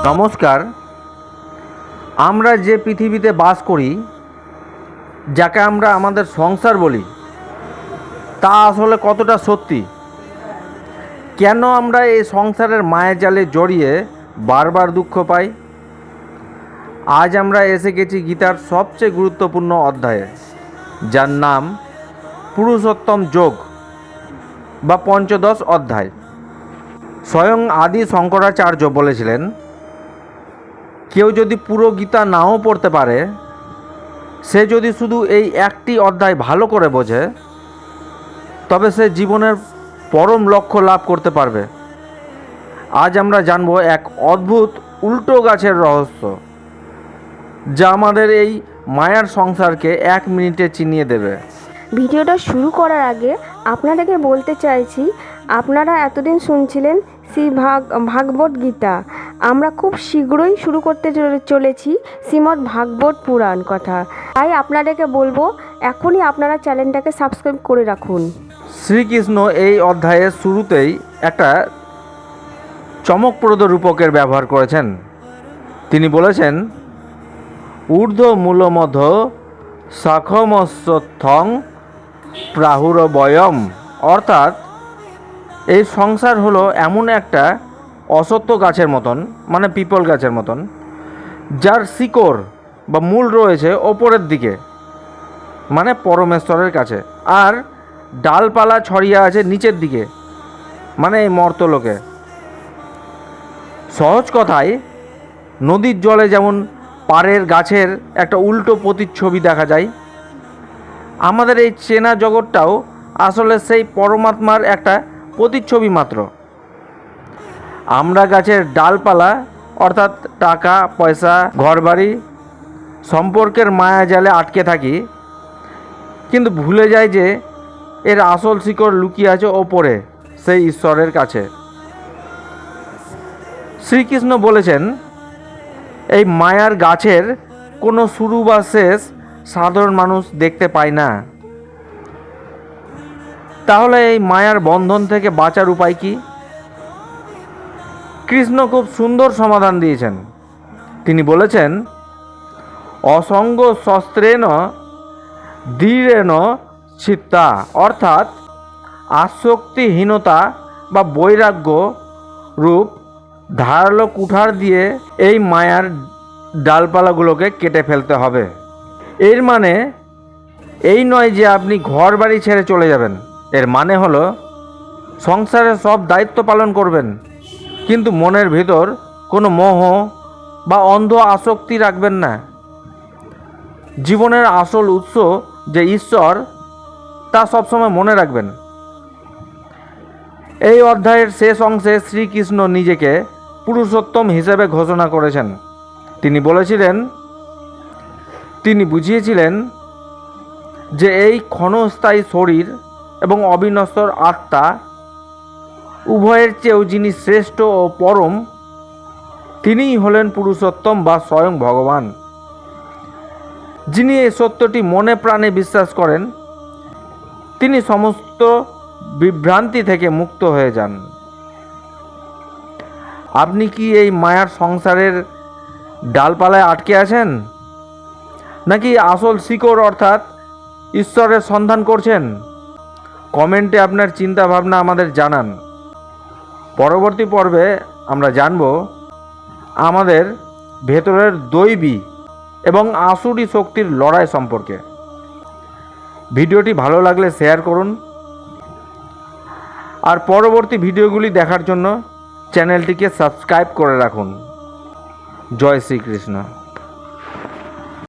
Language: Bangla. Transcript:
নমস্কার। আমরা যে পৃথিবীতে বাস করি, যাকে আমরা আমাদের সংসার বলি, তা আসলে কতটা সত্যি? কেন আমরা এই সংসারের মায়াজালে জড়িয়ে বারবার দুঃখ পাই? আজ আমরা এসে গেছি গীতার সবচেয়ে গুরুত্বপূর্ণ অধ্যায়ে, যার নাম পুরুষোত্তম যোগ বা পঞ্চদশ অধ্যায়। স্বয়ং আদি শঙ্করাচার্য বলেছিলেন, কেউ যদি পুরো গীতা নাও পড়তে পারে, সে যদি শুধু এই একটি অধ্যায় ভালো করে বোঝে, তবে সে জীবনের পরম লক্ষ্য লাভ করতে পারবে। আজ আমরা জানব এক অদ্ভুত উল্টো গাছের রহস্য, যা আমাদের এই মায়ার সংসারকে 1 মিনিটে চিনিয়ে দেবে। ভিডিওটা শুরু করার আগে আপনাদেরকে বলতে চাইছি, আপনারা এতদিন শুনছিলেন ভাগবত গীতা। আমরা খুব শীঘ্রই শুরু করতে চলেছি শ্রীমদ্ ভাগবত পুরাণ কথা। তাই আপনাদেরকে বলবো, এখনই আপনারা চ্যানেলটাকে সাবস্ক্রাইব করে রাখুন। শ্রীকৃষ্ণ এই অধ্যায়ের শুরুতেই একটা চমকপ্রদ রূপকের ব্যবহার করেছেন। তিনি বলেছেন, ঊর্ধ্ব মূলমধ্য শাখমস্যথং প্রাহুরবয়ম, অর্থাৎ এই সংসার হলো এমন একটা অসত্য গাছের মতন, মানে পিপল গাছের মতন, যার শিকড় বা মূল রয়েছে ওপরের দিকে, মানে পরমেশ্বরের কাছে, আর ডালপালা ছড়িয়ে আছে নিচের দিকে, মানে এই মর্তলোকে। সহজ কথায়, নদীর জলে যেমন পাড়ের গাছের একটা উল্টো প্রতিচ্ছবি দেখা যায়, আমাদের এই চেনা জগৎটাও আসলে সেই পরমাত্মার একটা প্রতিচ্ছবি মাত্র। আমরা গাছের ডালপালা, অর্থাৎ টাকা পয়সা, ঘরবাড়ি, সম্পর্কের মায়াজালে আটকে থাকি, কিন্তু ভুলে যাই যে এর আসল শিকড় লুকিয়ে আছে ওপরে, সেই ঈশ্বরের কাছে। শ্রীকৃষ্ণ বলেছেন, এই মায়ার গাছের কোনো শুরু বা শেষ সাধারণ মানুষ দেখতে পায় না। তাহলে এই মায়ার বন্ধন থেকে বাঁচার উপায় কি? কৃষ্ণ খুব সুন্দর সমাধান দিয়েছেন। তিনি বলেছেন, অসঙ্গ শস্ত্রেণ দৃঢ়েণ চিত্তা, অর্থাৎ আসক্তিহীনতা বা বৈরাগ্য রূপ ধারালো কুঠার দিয়ে এই মায়ার ডালপালাগুলোকে কেটে ফেলতে হবে। এর মানে এই নয় যে আপনি ঘর বাড়ি ছেড়ে চলে যাবেন। এর মানে হলো সংসারের সব দায়িত্ব পালন করবেন, কিন্তু মনের ভিতর কোনো মোহ বা অন্ধ আসক্তি রাখবেন না। জীবনের আসল উৎস যে ঈশ্বর, তা সবসময় মনে রাখবেন। এই অধ্যায়ের শেষ অংশে শ্রীকৃষ্ণ নিজেকে পুরুষোত্তম হিসেবে ঘোষণা করেছেন। তিনি বুঝিয়েছিলেন যে এই ক্ষণস্থায়ী শরীর এবং অবিনশ্বর আত্মা উভয়ের চেয়েও যিনি শ্রেষ্ঠ ও পরম, তিনিই হলেন পুরুষোত্তম বা স্বয়ং ভগবান। যিনি এই সত্যটি মনে প্রাণে বিশ্বাস করেন, তিনি সমস্ত বিভ্রান্তি থেকে মুক্ত হয়ে যান। আপনি কি এই মায়ার সংসারের ডালপালায় আটকে আছেন, নাকি আসল শিকড় অর্থাৎ ঈশ্বরের সন্ধান করছেন? কমেন্টে আপনার চিন্তা ভাবনা আমাদের জানান। পরবর্তী পর্বে আমরা জানব আমাদের ভেতরের দৈবী এবং আসুরি শক্তির লড়াই সম্পর্কে। ভিডিওটি ভালো লাগলে শেয়ার করুন, আর পরবর্তী ভিডিওগুলি দেখার জন্য চ্যানেলটিকে সাবস্ক্রাইব করে রাখুন। জয় শ্রীকৃষ্ণ।